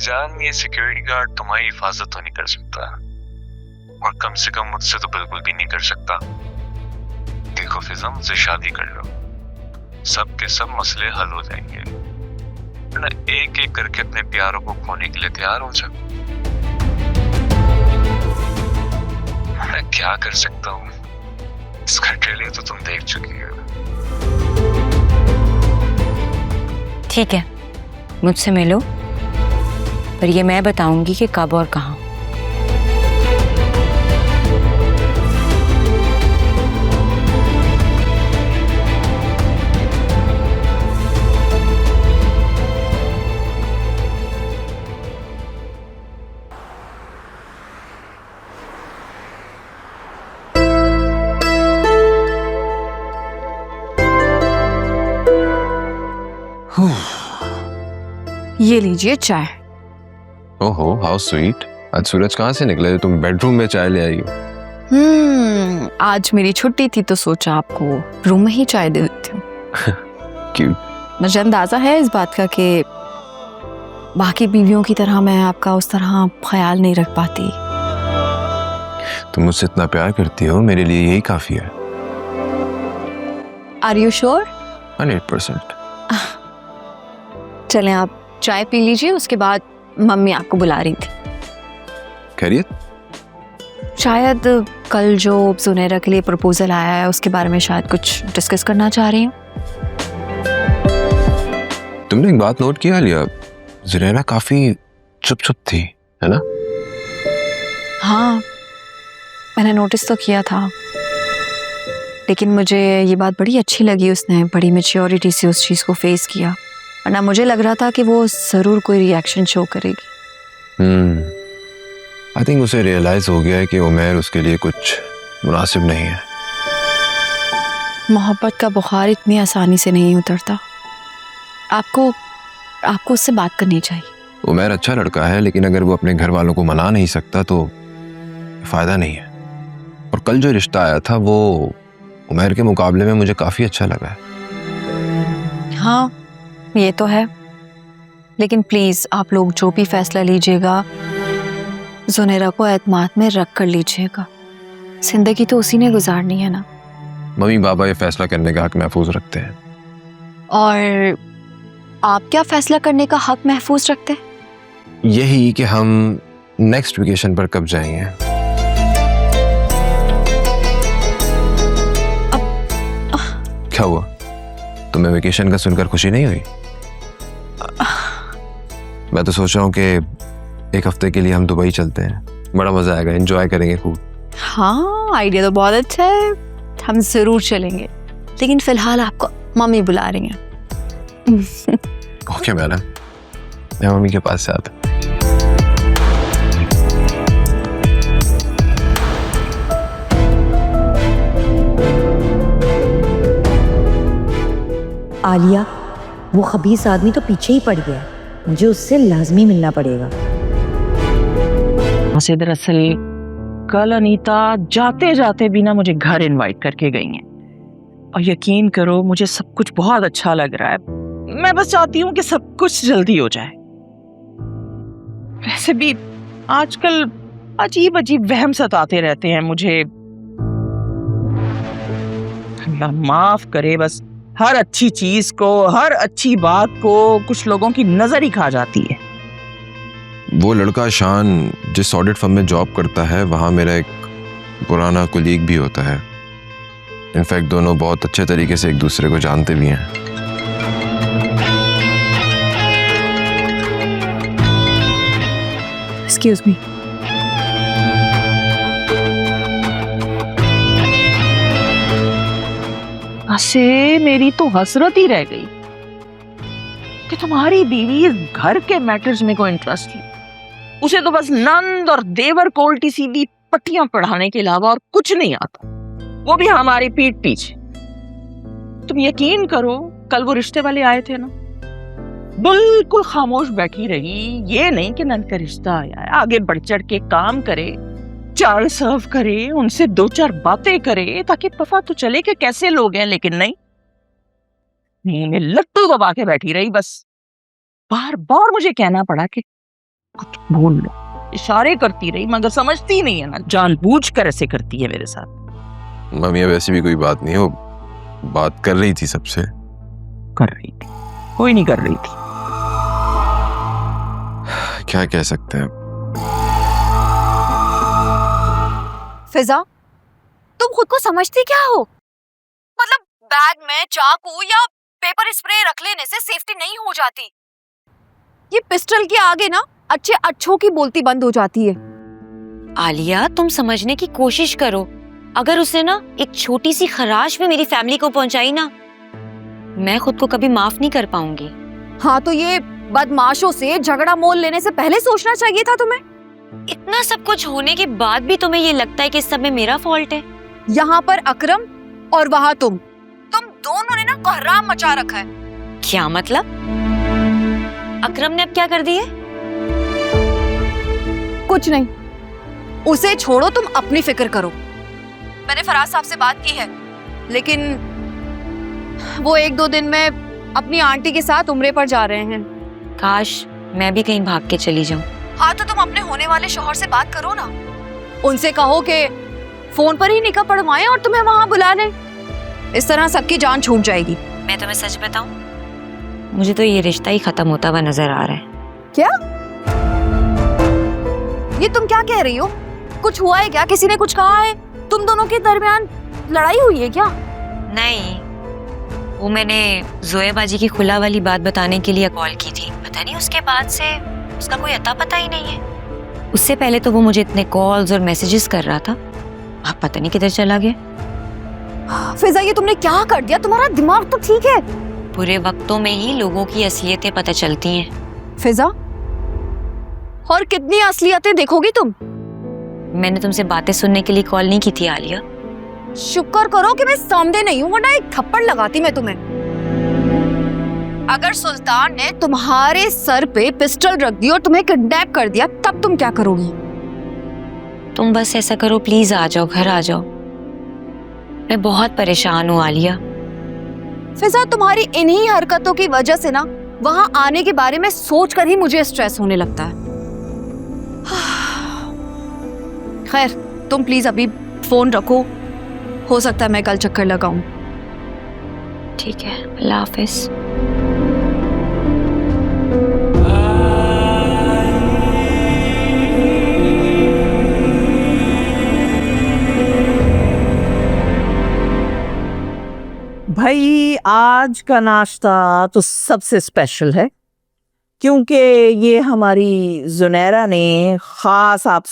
जान, ये security guard तुम्हारी हिफाजत तो नहीं कर सकता, और कम से कम मुझसे तो बिल्कुल भी नहीं कर सकता। देखो फिजा, मुझसे शादी कर लो, सब के सब मसले हल हो जाएंगे, वरना एक एक करके अपने प्यारों को खोने के लिए तैयार हो जाओ। मैं क्या कर सकता हूँ, इसका ट्रेलर तो तुम देख चुकी हो। ठीक है, मुझसे मिलो, पर ये मैं बताऊंगी कि कब और कहाँ। ये लीजिए चाय। ओहो, हाउ स्वीट। आज सूरज कहाँ से निकले, तुम बेडरूम में चाय ले आई हो? आज मेरी छुट्टी थी तो सोचा आपको रूम में ही चाय दे देती हूँ। क्यों? मुझे अंदाजा है इस बात का कि बाकी बीवियों की तरह मैं आपका उस तरह ख्याल नहीं रख पाती। तुम मुझसे इतना प्यार करती हो, मेरे लिए यही काफी है। Are you sure? 100%। चलें, आप चाय पी लीजिए, उसके बाद मम्मी आपको बुला रही थी। खैरियत? शायद कल जो सुनैरा के लिए प्रपोजल आया है उसके बारे में शायद कुछ डिस्कस करना चाह रही हूँ। तुमने एक बात नोट किया लिया, जुनैरा काफी चुप थी, है ना? हाँ, मैंने नोटिस तो किया था, लेकिन मुझे ये बात बड़ी अच्छी लगी, उसने बड़ी मैच्योरिटी से उस चीज़ को फेस किया, वरना मुझे लग रहा था कि वो ज़रूर कोई रिएक्शन शो करेगी। आई थिंक उसे रियलाइज हो गया है कि उमैर उसके लिए कुछ मुनासिब नहीं है। मोहब्बत का बुखार इतनी आसानी से नहीं उतरता। आपको उससे बात करनी चाहिए। उमैर अच्छा लड़का है, लेकिन अगर वो अपने घर वालों को मना नहीं सकता तो फायदा नहीं है। और कल जो रिश्ता आया था वो उमैर के मुकाबले में मुझे काफी अच्छा लगा है। हाँ, ये तो है, लेकिन प्लीज आप लोग जो भी फैसला लीजिएगा जुनैरा को एतमाद में रख कर लीजिएगा। जिंदगी तो उसी ने गुजारनी है ना। मम्मी बाबा ये फैसला करने का हक महफूज रखते हैं। और आप क्या फैसला करने का हक महफूज रखते हैं? यही कि हम नेक्स्ट वेकेशन पर कब जाएंगे। क्या हुआ, तुम्हें वेकेशन का सुनकर खुशी नहीं हुई? मैं तो सोच रहा हूँ कि एक हफ्ते के लिए हम दुबई चलते हैं, बड़ा मजा आएगा, एंजॉय करेंगे खूब। हाँ, आइडिया तो बहुत अच्छा है, हम जरूर चलेंगे, लेकिन फिलहाल आपको मम्मी बुला रही हैं। ओके मैडम, मैं मम्मी के पास से आता। आलिया, वो खबीस आदमी तो पीछे ही पड़ गया, मुझे उससे लाजमी मिलना पड़ेगा। से दरअसल कल अनीता जाते जाते भी ना मुझे घर इनवाइट करके गई हैं, और यकीन करो मुझे सब कुछ बहुत अच्छा लग रहा है। मैं बस चाहती हूँ कि सब कुछ जल्दी हो जाए। वैसे भी आजकल अजीब अजीब वहम सताते रहते हैं मुझे। अल्लाह माफ करे, बस हर अच्छी चीज को, हर अच्छी बात को कुछ लोगों की नजर ही खा जाती है। वो लड़का शान जिस ऑडिट फर्म में जॉब करता है, वहाँ मेरा एक पुराना कुलीग भी होता है। इनफैक्ट दोनों बहुत अच्छे तरीके से एक दूसरे को जानते भी हैं। Excuse me. से मेरी तो हसरत ही रह गई कि तुम्हारी बीवी इस घर के मैटर्स में कोई इंटरेस्ट नहीं। उसे तो बस नंद और देवर को उल्टी सीधी पट्टियां पढ़ाने के अलावा और कुछ नहीं आता, वो भी हमारी पीठ पीछे। तुम यकीन करो, कल वो रिश्ते वाले आए थे ना, बिल्कुल खामोश बैठी रही। ये नहीं कि नंद का रिश्ता आया है, आगे बढ़ चढ़ के काम करे, चाय सर्व करे, उनसे दो चार बातें करे ताकि पता तो चले कि कैसे लोग हैं। लेकिन नहीं, मुंह में लट्टू दबा के बैठी रही। बस बार बार मुझे कहना पड़ा कि कुछ बोल लो। इशारे करती रही मगर समझती नहीं है ना, जानबूझकर ऐसे करती है मेरे साथ। मम्मी अब ऐसी भी कोई बात नहीं है, वो बात कर रही थी सबसे। कर रही थी, कोई नहीं कर रही थी। क्या कह सकते हैं। फिजा, तुम खुद को समझती क्या हो? मतलब बैग में चाकू या पेपर स्प्रे रख लेने से सेफ्टी नहीं हो जाती। ये पिस्टल के आगे ना अच्छे अच्छों की बोलती बंद हो जाती है। आलिया, तुम समझने की कोशिश करो। अगर उसने ना एक छोटी सी खराश भी मेरी फैमिली को पहुंचाई ना, मैं खुद को कभी माफ नहीं कर पाऊंगी। हाँ, तो ये बदमाशों से झगड़ा मोल लेने से पहले सोचना चाहिए था तुम्हें। इतना सब कुछ होने के बाद भी तुम्हें ये लगता है कि इस सब में मेरा फॉल्ट है? यहाँ पर अकरम और वहाँ तुम दोनों ने ना कोहराम मचा रखा है। क्या मतलब? अकरम ने अब क्या कर दिया? कुछ नहीं, उसे छोड़ो, तुम अपनी फिक्र करो। मैंने फराज साहब से बात की है, लेकिन वो 1-2 दिन में अपनी आंटी के साथ उम्रे पर जा रहे हैं। काश मैं भी कहीं भाग के चली जाऊं। हाँ, तो तुम अपने होने वाले शौहर से बात करो ना। उनसे कहो कि फोन पर ही निकाह पढ़वाएं और तुम्हें वहां बुला लें। इस तरह सबकी जान छूट जाएगी। मैं तुम्हें सच बताऊं, मुझे तो ये रिश्ता ही खत्म होता हुआ नजर आ रहा है। क्या? ये तुम क्या कह रही हो? कुछ हुआ है क्या? किसी ने कुछ कहा है? तुम दोनों के दरमियान लड़ाई हुई है क्या? नहीं, वो मैंने जोया बाजी की खुला वाली बात बताने के लिए कॉल की थी। पता नहीं उसके बाद से उसका कोई अता पता ही नहीं है। उससे पहले तो वो मुझे इतने कॉल्स और मैसेजेस कर रहा था, अब पता नहीं किधर चला गया। फिजा, ये तुमने क्या कर दिया? तुम्हारा दिमाग तो ठीक है। बुरे वक्तों में ही लोगों की असलियतें पता चलती हैं। फिजा, और कितनी असलियतें देखोगी तुम? मैंने तुमसे बातें सुनने के लिए कॉल नहीं की थी आलिया। शुक्र करो कि मैं सामने नहीं हूँ, वरना एक थप्पड़ लगाती मैं तुम्हें। अगर सुल्तान ने तुम्हारे सर पे पिस्टल रख दी और तुम्हें किडनैप कर दिया, तब तुम क्या करोगी? तुम बस ऐसा करो, प्लीज आ जाओ, घर आ जाओ। मैं बहुत परेशान हूँ आलिया। फिजा, तुम्हारी इन्हीं हरकतों की वजह से ना वहां आने के बारे में सोचकर ही मुझे स्ट्रेस होने लगता है। खैर, तुम प्लीज अभी फोन रखो, हो सकता है मैं कल चक्कर लगाऊं। ठीक है, अल्लाह हाफिज। भाई आज का नाश्ता तो सबसे स्पेशल है, क्योंकि ये हमारी जुनैरा ने खास आप